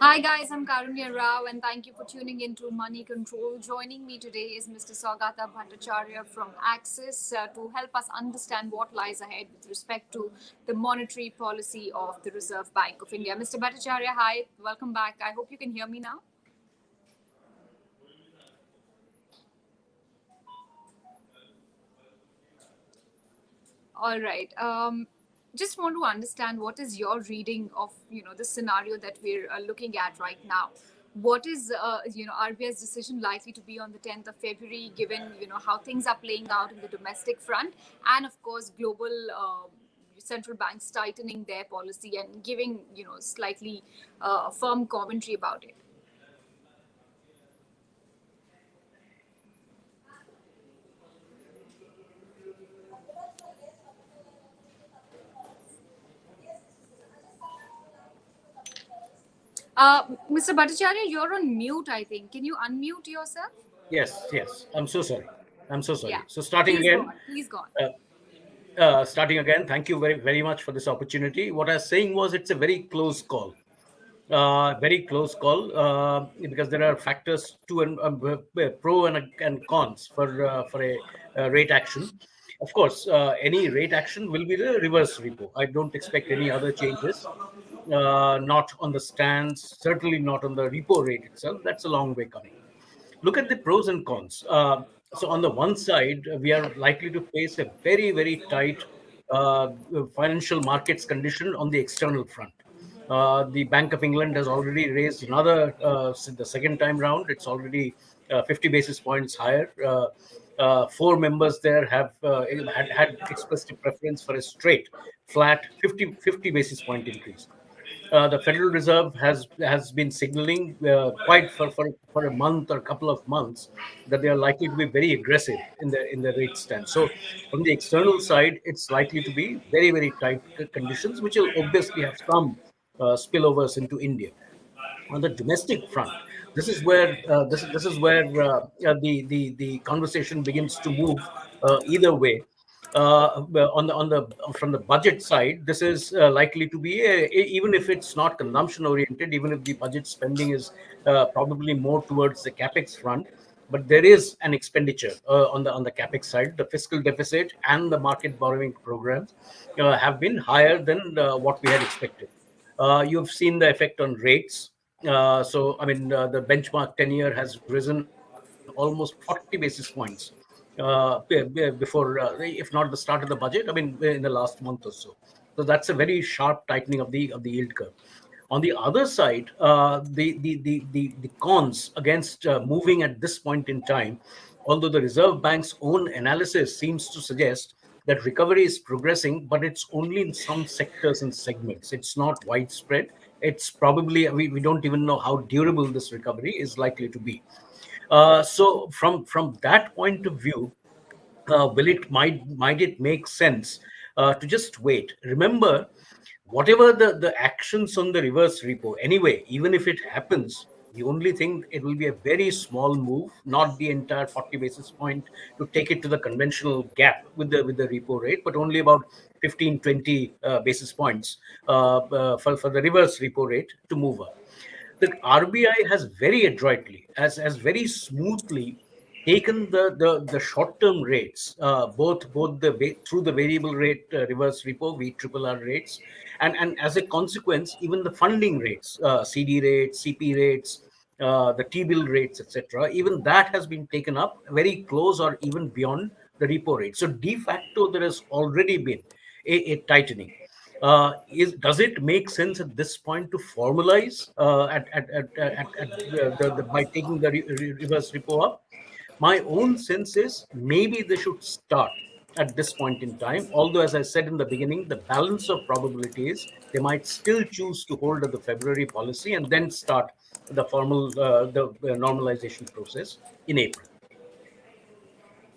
Hi guys, I'm Karunya Rao and thank you for tuning in to Money Control. Joining me today is Mr. Saugata Bhattacharya from Axis to help us understand what lies ahead with respect to the monetary policy of the Reserve Bank of India. Mr. Bhattacharya, hi, welcome back. I hope you can hear me now. All right. Just want to understand what is your reading of the scenario that we're looking at right now. What is RBI's decision likely to be on the 10th of February, given how things are playing out in the domestic front, and of course global central banks tightening their policy and giving slightly firm commentary about it. Mr. Bhattacharya, you're on mute. I think. Can you unmute yourself? Yes, yes. I'm so sorry. I'm so Yeah. sorry. So starting Please go again, on. Please go on. starting again. Thank you very, very much for this opportunity. What I was saying was it's a very close call. Very close call because there are factors to and pro and cons for a rate action. Of course, any rate action will be the reverse repo. I don't expect any other changes. Not on the stance, certainly not on the repo rate itself. That's a long way coming. Look at the pros and cons. So on the one side, we are likely to face a very, very tight financial markets condition on the external front. The Bank of England has already raised another, the second time round, it's already 50 basis points higher. Four members there have had expressed a preference for a straight, flat 50 basis point increase. The Federal Reserve has been signaling quite for a month or a couple of months that they are likely to be very aggressive in the rate stance. So from the external side, it's likely to be very very tight conditions, which will obviously have some spillovers into India. On the domestic front, this is where the conversation begins to move either way. On the from the budget side, this is likely to be even if it's not consumption oriented, even if the budget spending is probably more towards the capex front, but there is an expenditure on the capex side. The fiscal deficit and the market borrowing programs have been higher than what we had expected. You've seen the effect on rates. The benchmark 10-year has risen almost 40 basis points before, if not the start of the budget. I mean, in the last month or so. So that's a very sharp tightening of the yield curve. On the other side, the cons against moving at this point in time, although the Reserve Bank's own analysis seems to suggest that recovery is progressing, but it's only in some sectors and segments. It's not widespread. It's probably, we don't even know how durable this recovery is likely to be. So from that point of view, will it might it make sense to just wait? Remember, whatever the actions on the reverse repo, anyway, even if it happens, the only thing, it will be a very small move, not the entire 40 basis point to take it to the conventional gap with the repo rate, but only about 15 20 basis points for the reverse repo rate to move up. The RBI has very adroitly, has very smoothly taken the short term rates, both through the variable rate reverse repo VRRR rates, and as a consequence, even the funding rates, CD rates, CP rates, the T bill rates, etc. Even that has been taken up very close or even beyond the repo rate. So de facto, there has already been a tightening. Does it make sense at this point to formalize by taking the reverse repo up? My own sense is maybe they should start at this point in time. Although, as I said in the beginning, the balance of probability is they might still choose to hold at the February policy and then start the formal normalization process in April.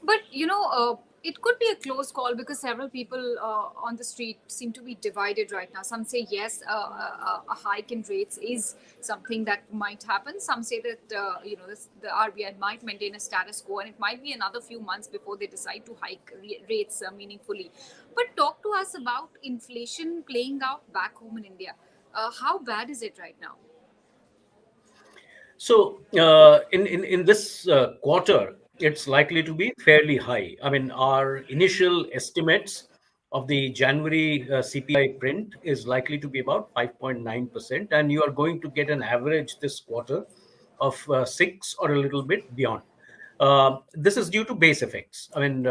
But it could be a close call because several people on the street seem to be divided right now. Some say yes, a hike in rates is something that might happen. Some say that the RBI might maintain a status quo, and it might be another few months before they decide to hike rates meaningfully. But talk to us about inflation playing out back home in India. How bad is it right now? So, in this quarter, it's likely to be fairly high. I mean, our initial estimates of the January CPI print is likely to be about 5.9%, and you are going to get an average this quarter of 6 or a little bit beyond. This is due to base effects. I mean,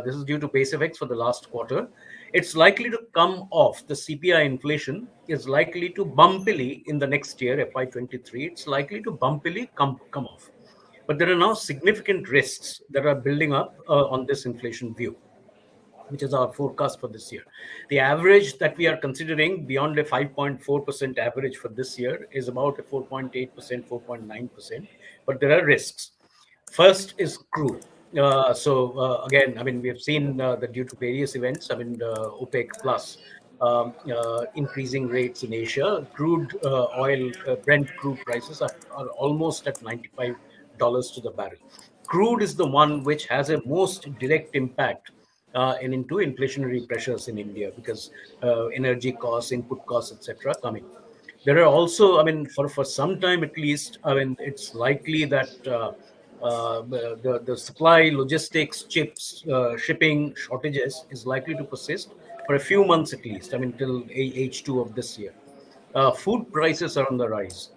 this is due to base effects for the last quarter. It's likely to come off. The CPI inflation is likely to bumpily in the next year, FY23. It's likely to bumpily come off. But there are now significant risks that are building up on this inflation view, which is our forecast for this year. The average that we are considering beyond a 5.4% average for this year is about a 4.8%, 4.9%. But there are risks. First is crude. Again, I mean, we have seen that due to various events, I mean, OPEC plus increasing rates in Asia, crude oil, Brent crude prices are almost at $95 to the barrel. Crude is the one which has a most direct impact and into inflationary pressures in India because energy costs, input costs, etc. coming. There are also, I mean, for some time at least, I mean, it's likely that the supply, logistics, chips, shipping shortages is likely to persist for a few months at least. I mean, till H2 of this year. Food prices are on the rise.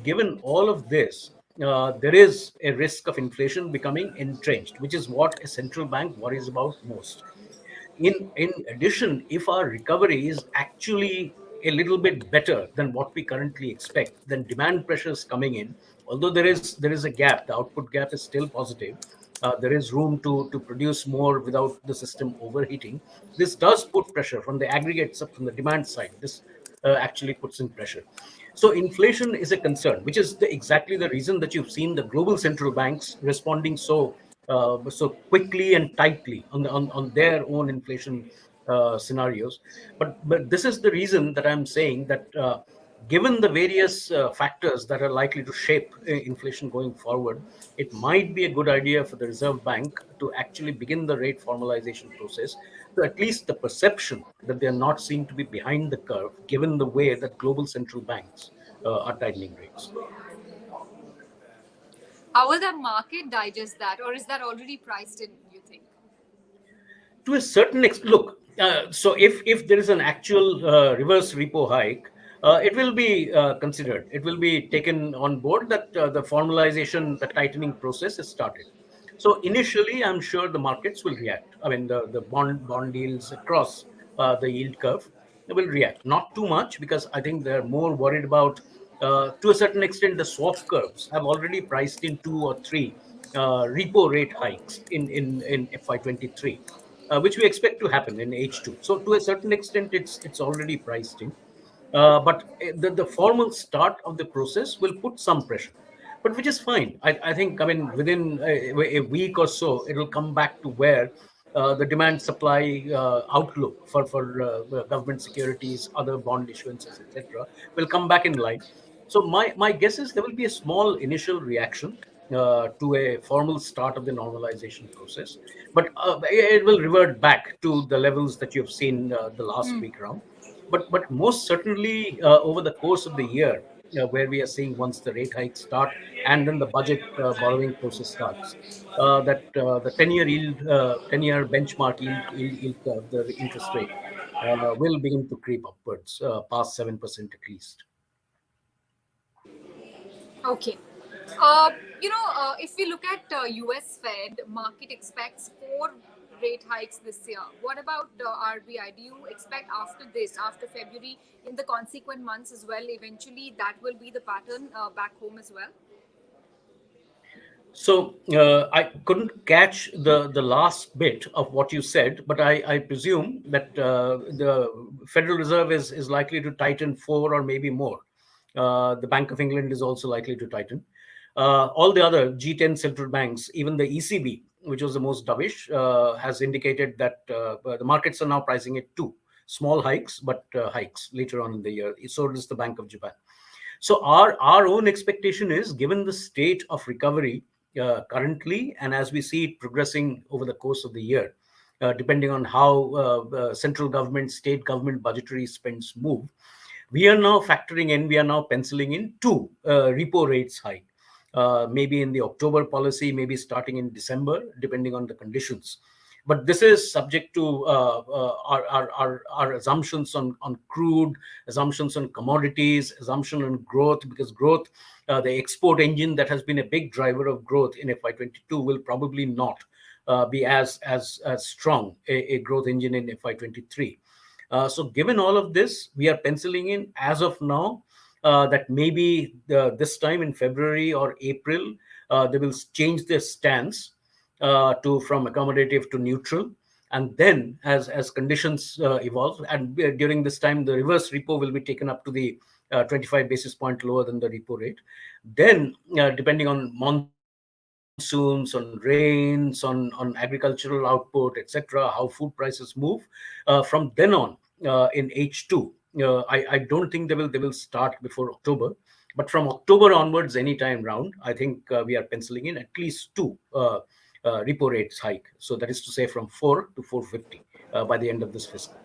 Given all of this, there is a risk of inflation becoming entrenched, which is what a central bank worries about most. In addition, if our recovery is actually a little bit better than what we currently expect, then demand pressures coming in, although there is a gap, the output gap is still positive. There is room to produce more without the system overheating. This does put pressure from the aggregates up from the demand side. This actually puts in pressure. So inflation is a concern, which is exactly the reason that you've seen the global central banks responding so quickly and tightly on their own inflation scenarios. But this is the reason that I'm saying that given the various factors that are likely to shape inflation going forward, it might be a good idea for the Reserve Bank to actually begin the rate formalization process. So at least the perception that they are not seen to be behind the curve, given the way that global central banks are tightening rates. How will the market digest that, or is that already priced in, you think? To a certain extent, look, so if there is an actual reverse repo hike, it will be considered. It will be taken on board that the formalization, the tightening process is started. So initially, I'm sure the markets will react. I mean, the bond deals across the yield curve will react. Not too much because I think they're more worried about, to a certain extent, the swap curves have already priced in 2 or 3 repo rate hikes in FY23, which we expect to happen in H2. So to a certain extent, it's already priced in. But the formal start of the process will put some pressure, but which is fine. I think, I mean, within a week or so, it will come back to where the demand supply outlook for government securities, other bond issuances, etc., will come back in line. So my guess is there will be a small initial reaction to a formal start of the normalization process, but it will revert back to the levels that you've seen the last week round. But most certainly over the course of the year, where we are seeing once the rate hikes start and then the budget borrowing process starts, that the 10-year benchmark yield curve, the interest rate, will begin to creep upwards past 7% at least. Okay. If we look at US Fed, market expects 4 rate hikes this year. What about RBI? Do you expect after this, after February, in the consequent months as well, eventually that will be the pattern back home as well? So I couldn't catch the last bit of what you said, but I presume that the Federal Reserve is likely to tighten 4 or maybe more. The Bank of England is also likely to tighten. All the other G10 central banks, even the ECB, which was the most dovish, has indicated that the markets are now pricing it 2 small hikes, but hikes later on in the year. So does the Bank of Japan. So our own expectation is, given the state of recovery currently, and as we see it progressing over the course of the year, depending on how central government, state government budgetary spends move, We are now factoring in, we are now penciling in two repo rates hike, maybe in the October policy, maybe starting in December, depending on the conditions. But this is subject to our assumptions on crude, assumptions on commodities, assumption on growth, because growth, the export engine that has been a big driver of growth in FY22 will probably not be as strong a growth engine in FY23. So given all of this, we are penciling in as of now that maybe this time in February or April, they will change their stance to from accommodative to neutral. And then as conditions evolve, and during this time, the reverse repo will be taken up to the 25 basis point lower than the repo rate. Then, depending on monsoons, on rains, on agricultural output, etc., how food prices move, from then on in H2, I don't think they will start before October. But from October onwards, any time round, I think we are penciling in at least two repo rates hike. So that is to say, from 4 to 450 by the end of this fiscal.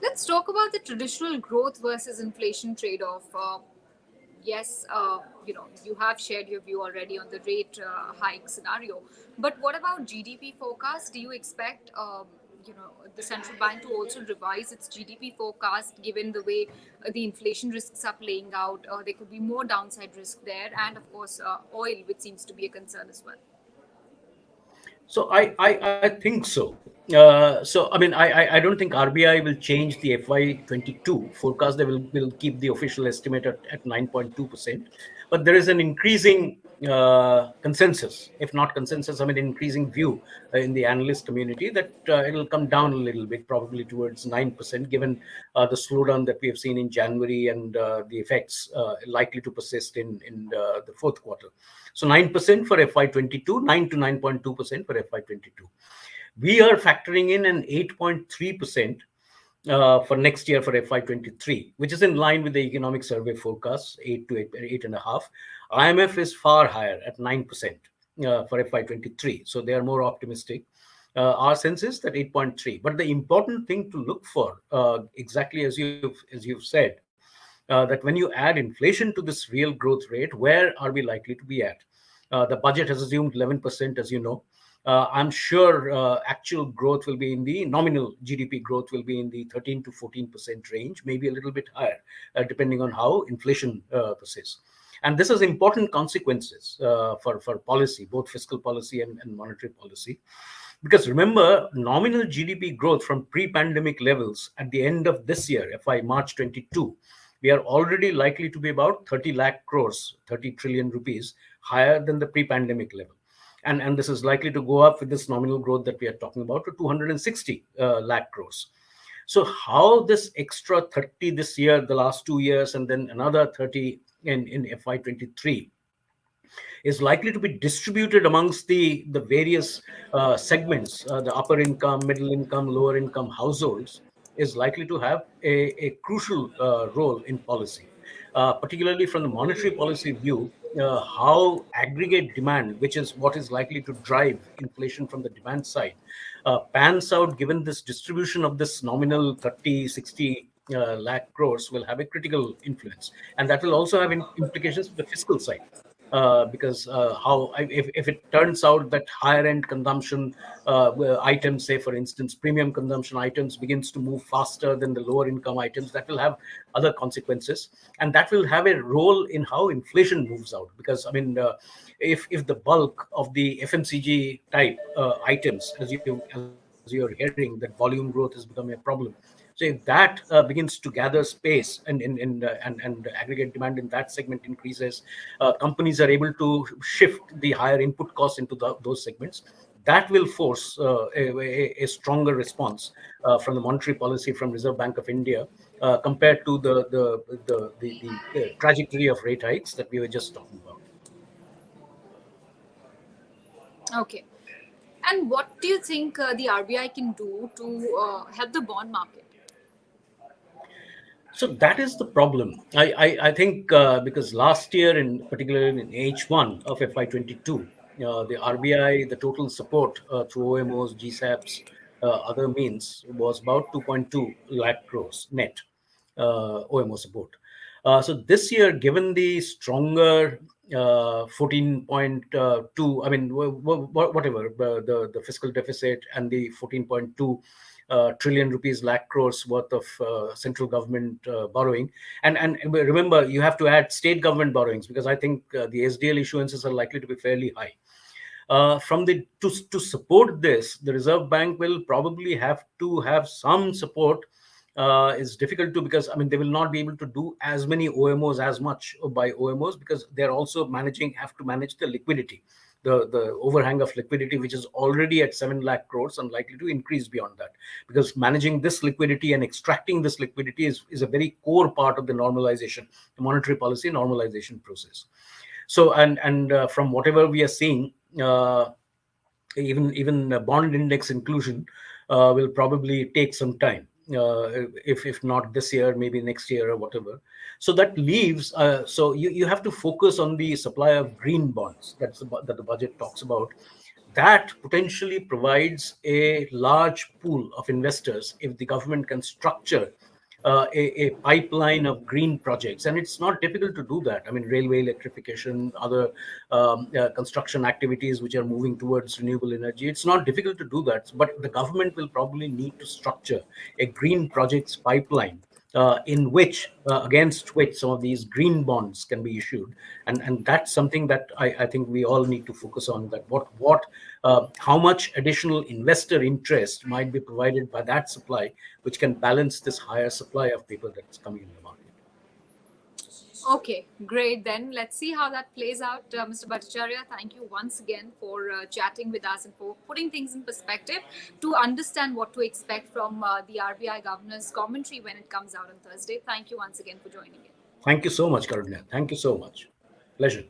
Let's talk about the traditional growth versus inflation trade-off. Yes, you have shared your view already on the rate hike scenario. But what about GDP forecast? Do you expect, the central bank to also revise its GDP forecast, given the way the inflation risks are playing out? There could be more downside risk there, and of course, oil, which seems to be a concern as well. So I think so. So I mean, I don't think RBI will change the FY22 forecast. They will keep the official estimate at 9.2%. But there is an increasing consensus, if not consensus, I mean increasing view in the analyst community that it'll come down a little bit, probably towards 9%, given the slowdown that we have seen in January and the effects likely to persist in the fourth quarter. So 9% for FY22, 9 to 9.2% for FY22. We are factoring in an 8.3% for next year for FY23, which is in line with the economic survey forecast, 8 to 8.5. IMF is far higher at 9% for FY23. So they are more optimistic. Our sense is that 8.3. But the important thing to look for, exactly as you've said, that when you add inflation to this real growth rate, where are we likely to be at? The budget has assumed 11%, as you know. I'm sure actual growth will be in the nominal GDP growth will be in the 13 to 14% range, maybe a little bit higher, depending on how inflation persists. And this has important consequences for policy, both fiscal policy and monetary policy. Because remember, nominal GDP growth from pre-pandemic levels at the end of this year, FY March 22, we are already likely to be about 30 lakh crores, 30 trillion rupees higher than the pre-pandemic level. And this is likely to go up with this nominal growth that we are talking about to 260 lakh crores. So how this extra 30 this year, the last 2 years, and then another 30 in FY23 is likely to be distributed amongst the various segments, the upper income, middle income, lower income households, is likely to have a crucial role in policy, particularly from the monetary policy view. How aggregate demand, which is what is likely to drive inflation from the demand side, pans out given this distribution of this nominal 30, 60 lakh crores will have a critical influence. And that will also have implications for the fiscal side, because how if it turns out that higher end consumption items, say for instance premium consumption items, begins to move faster than the lower income items, that will have other consequences, and that will have a role in how inflation moves out. Because I mean, if the bulk of the FMCG type items, as you're hearing, that volume growth is becoming a problem. So if that begins to gather space and aggregate demand in that segment increases, companies are able to shift the higher input costs into those segments. That will force a stronger response from the monetary policy from Reserve Bank of India, compared to the trajectory of rate hikes that we were just talking about. Okay. And what do you think the RBI can do to help the bond market? So that is the problem. I think because last year, in particular in H1 of FY22, the RBI, the total support through OMOs, GSAPs, other means was about 2.2 lakh crores net. OMO support. So this year, given the stronger 14.2, I mean, whatever, the fiscal deficit and the 14.2 trillion rupees lakh crores worth of central government borrowing. And remember, you have to add state government borrowings, because I think the SDL issuances are likely to be fairly high. From the to support this, the Reserve Bank will probably have to have some support. It's difficult to, because I mean they will not be able to do as many OMOs as much by OMOs, because they're also have to manage the liquidity, the overhang of liquidity, which is already at 7 lakh crores and likely to increase beyond that, because managing this liquidity and extracting this liquidity is a very core part of the normalization, the monetary policy normalization process. So and from whatever we are seeing, even bond index inclusion will probably take some time, if not this year, maybe next year or whatever. So that leaves, so you have to focus on the supply of green bonds, that the budget talks about. That potentially provides a large pool of investors if the government can structure a pipeline of green projects. And it's not difficult to do that. I mean, railway electrification, other construction activities which are moving towards renewable energy, it's not difficult to do that. But the government will probably need to structure a green projects pipeline, in which, against which some of these green bonds can be issued. And that's something that I think we all need to focus on, that how much additional investor interest might be provided by that supply, which can balance this higher supply of paper that's coming in the market. Okay, great. Then let's see how that plays out. Mr. Bhattacharya, thank you once again for chatting with us and for putting things in perspective to understand what to expect from the RBI Governor's commentary when it comes out on Thursday. Thank you once again for joining in. Thank you so much, Karunya. Thank you so much. Pleasure.